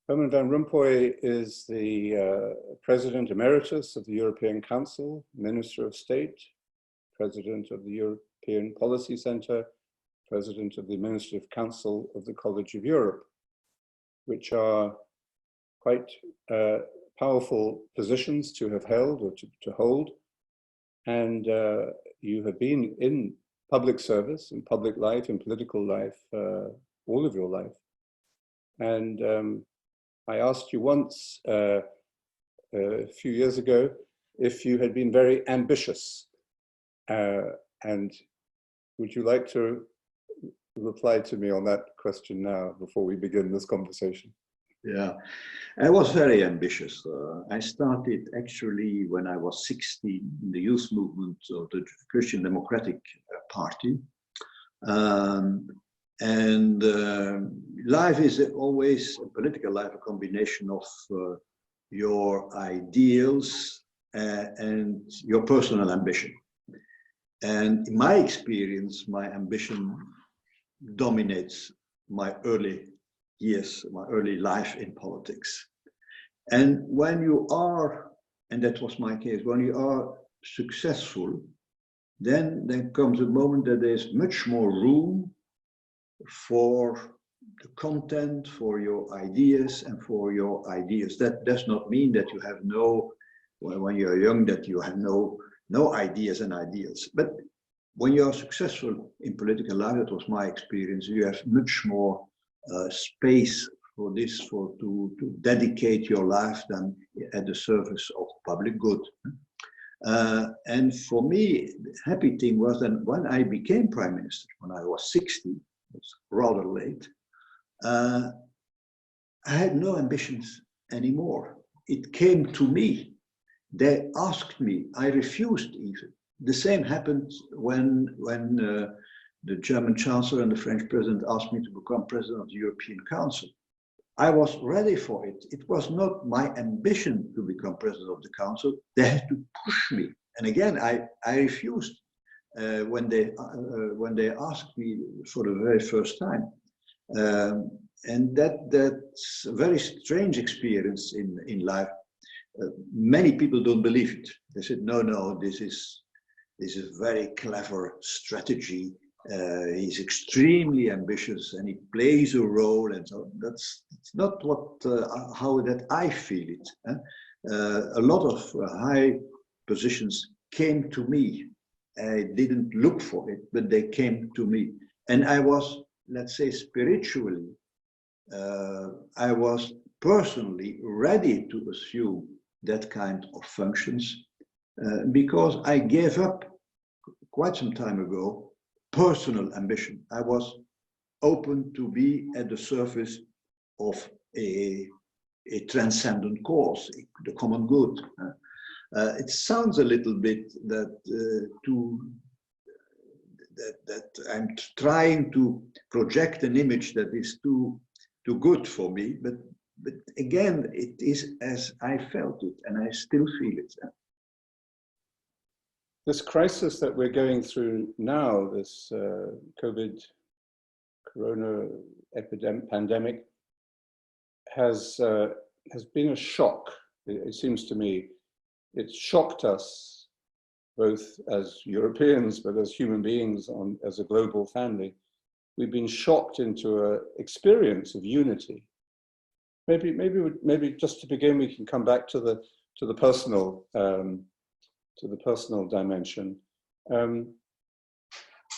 Herman Van Rompuy is the President Emeritus of the European Council, Minister of State, President of the European Policy Center, President of the Administrative Council of the College of Europe, which are quite powerful positions to have held or to hold. And you have been in public service, in public life, in political life, all of your life. And I asked you once, a few years ago, if you had been very ambitious. And would you like to reply to me on that question now, before we begin this conversation? Yeah, I was very ambitious. I started actually when I was 16 in the youth movement of the Christian Democratic Party. Life is always, political life, a combination of your ideals and your personal ambition. And in my experience, my ambition dominates my early years, my early life in politics. And when you are, and that was my case, when you are successful, then there comes a moment that there's much more room for the content, for your ideas and for your ideas. That does not mean that you have no, when you're young, that you have no ideas and ideals. But when you are successful in political life, that was my experience, you have much more space for this, to dedicate your life than at the service of public good. And for me, the happy thing was that when I became Prime Minister, when I was 60, it's rather late, I had no ambitions anymore. It came to me. They asked me, I refused even. The same happened when the German Chancellor and the French President asked me to become President of the European Council. I was ready for it. It was not my ambition to become President of the Council. They had to push me. And again, I refused when they asked me for the very first time. And that's a very strange experience in life. Many people don't believe it. They said, no, this is a very clever strategy. He's extremely ambitious and he plays a role, and so that's not how that I feel it. A lot of high positions came to me. I didn't look for it, but they came to me, and I was, let's say, spiritually, I was personally ready to assume that kind of functions because I gave up quite some time ago personal ambition. I was open to be at the service of a transcendent cause, the common good. It sounds a little bit that I'm trying to project an image that is too good for me, but again, it is as I felt it, and I still feel it. This crisis that we're going through now, this corona pandemic, has been a shock. It seems to me, it's shocked us both as Europeans, but as human beings, as a global family. We've been shocked into an experience of unity. Maybe just to begin, we can come back to the personal. To the personal dimension.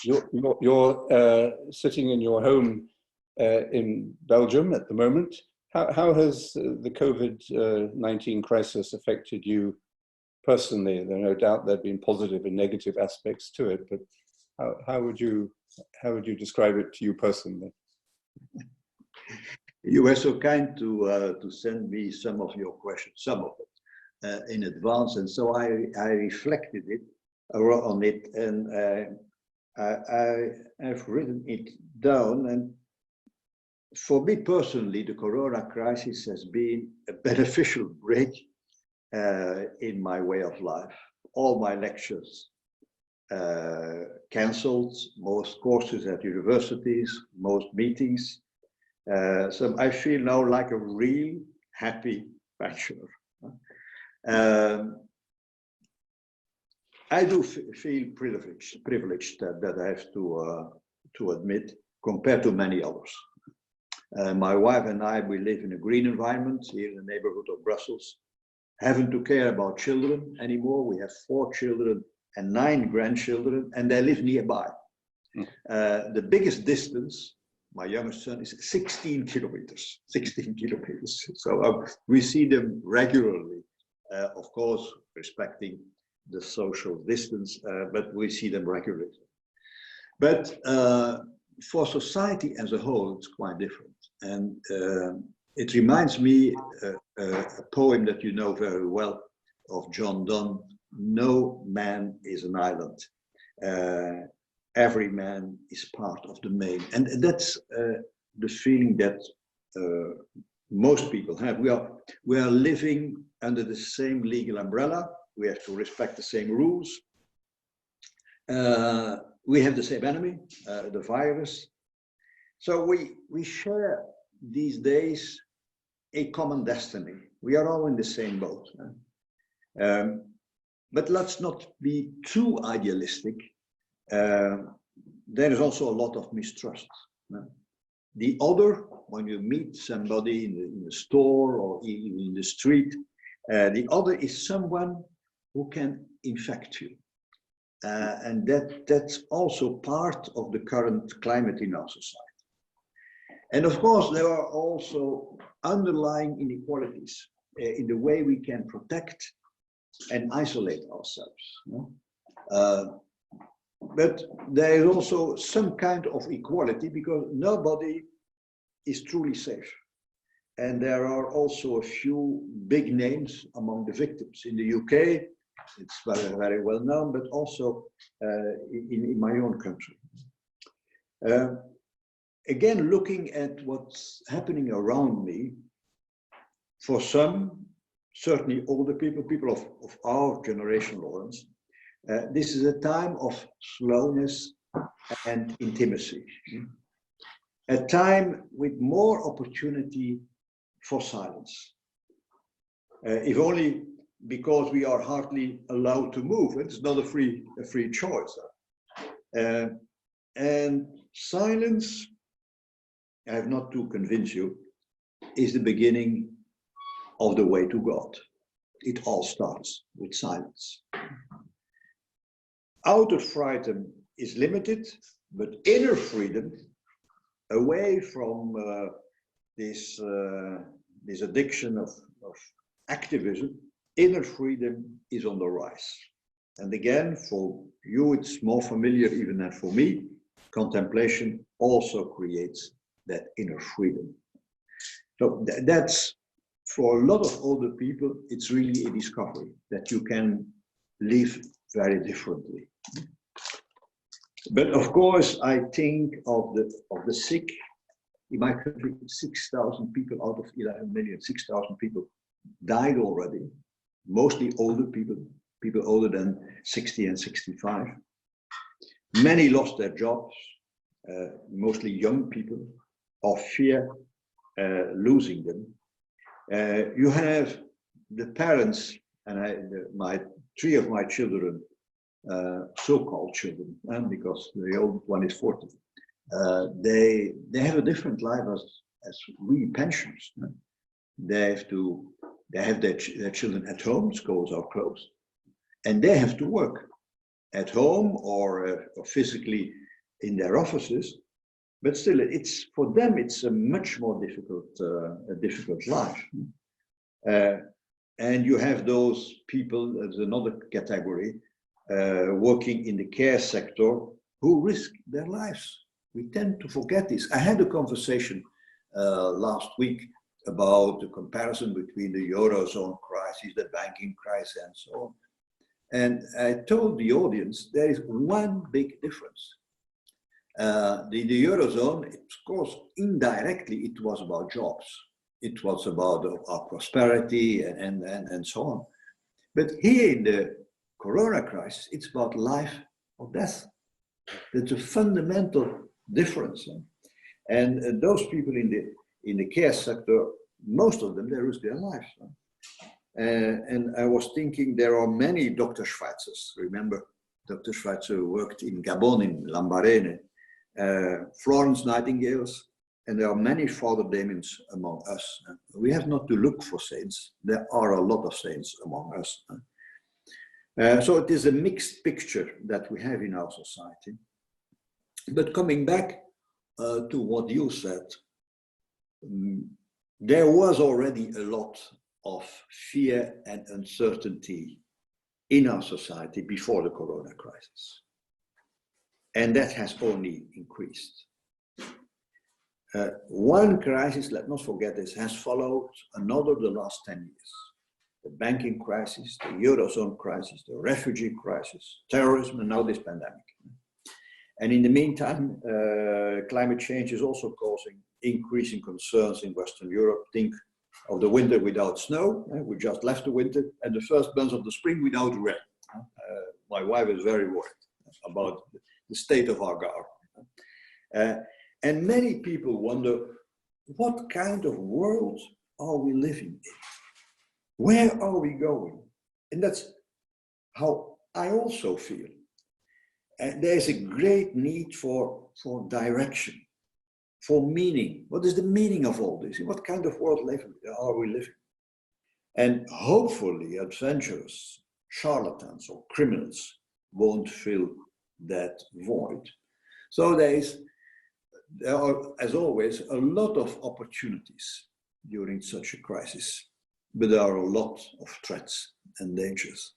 You're sitting in your home in Belgium at the moment. How has the COVID-19 crisis affected you personally? There are no doubt there have been positive and negative aspects to it, but how would you describe it to you personally? You were so kind to send me some of your questions, some of it. In advance, and so I reflected on it, and I've written it down. And for me personally, the Corona crisis has been a beneficial break in my way of life. All my lectures cancelled, most courses at universities, most meetings. So I feel now like a real happy bachelor. I do feel privileged that I have to admit, compared to many others. My wife and I, we live in a green environment here in the neighborhood of Brussels. Having to care about children anymore. We have 4 children and 9 grandchildren, and they live nearby. The biggest distance, my youngest son, is 16 kilometers. 16 kilometers. So we see them regularly, of course, respecting the social distance, but we see them regularly. But for society as a whole, it's quite different. And it reminds me a poem that you know very well of John Dunn, "No man is an island. Every man is part of the main." And that's the feeling that most people have. We are living under the same legal umbrella. We have to respect the same rules. We have the same enemy, the virus. So we share these days a common destiny. We are all in the same boat. But let's not be too idealistic. There is also a lot of mistrust. The other, when you meet somebody in the store or even in the street, the other is someone who can infect you. And that's also part of the current climate in our society. And of course, there are also underlying inequalities in the way we can protect and isolate ourselves. But there is also some kind of equality, because nobody is truly safe. And there are also a few big names among the victims. In the UK, it's very, very well known, but also in my own country. Again, looking at what's happening around me, for some, certainly older people of our generation, Laurence, this is a time of slowness and intimacy. A time with more opportunity for silence. If only because we are hardly allowed to move. It's not a free choice. And silence, I have not to convince you, is the beginning of the way to God. It all starts with silence. Outer freedom is limited, but inner freedom, away from this addiction of activism, inner freedom is on the rise. And again, for you, it's more familiar even than for me. Contemplation also creates that inner freedom. So that's, for a lot of older people, it's really a discovery that you can live very differently. But of course, I think of the sick. In my country, 6,000 people out of 11 million, 6,000 people died already. Mostly older people, people older than 60 and 65. Many lost their jobs, mostly young people, of fear losing them. You have the parents, and 3 of my children, so-called children, because the old one is 40. They have a different life as we pensioners. They have their children at home, schools are closed, and they have to work at home or physically in their offices. But still, it's for them, it's a much more difficult life. And you have those people, as another category, working in the care sector, who risk their lives. We tend to forget this. I had a conversation last week about the comparison between the Eurozone crisis, the banking crisis, and so on. And I told the audience there is one big difference. The Eurozone, of course, indirectly, it was about jobs. It was about our prosperity and so on. But here in the Corona crisis, it's about life or death. That's a fundamental difference. And those people in the care sector, most of them, they risk their lives. And I was thinking there are many Dr. Schweitzers. Remember, Dr. Schweitzer worked in Gabon, in Lambaréné, Florence Nightingales, and there are many Father Damiens among us. We have not to look for saints. There are a lot of saints among us. So it is a mixed picture that we have in our society. But coming back to what you said, there was already a lot of fear and uncertainty in our society before the corona crisis. And that has only increased. One crisis, let's not forget this, has followed another the last 10 years. The banking crisis, the Eurozone crisis, the refugee crisis, terrorism, and now this pandemic. And in the meantime, climate change is also causing increasing concerns in Western Europe. Think of the winter without snow. We just left the winter, and the first months of the spring without rain. My wife is very worried about the state of our garden. And many people wonder, what kind of world are we living in? Where are we going? And that's how I also feel. There's a great need for direction, for meaning. What is the meaning of all this? In what kind of world are we living? And hopefully adventurers, charlatans or criminals won't fill that void. So there are, as always, a lot of opportunities during such a crisis, but there are a lot of threats and dangers.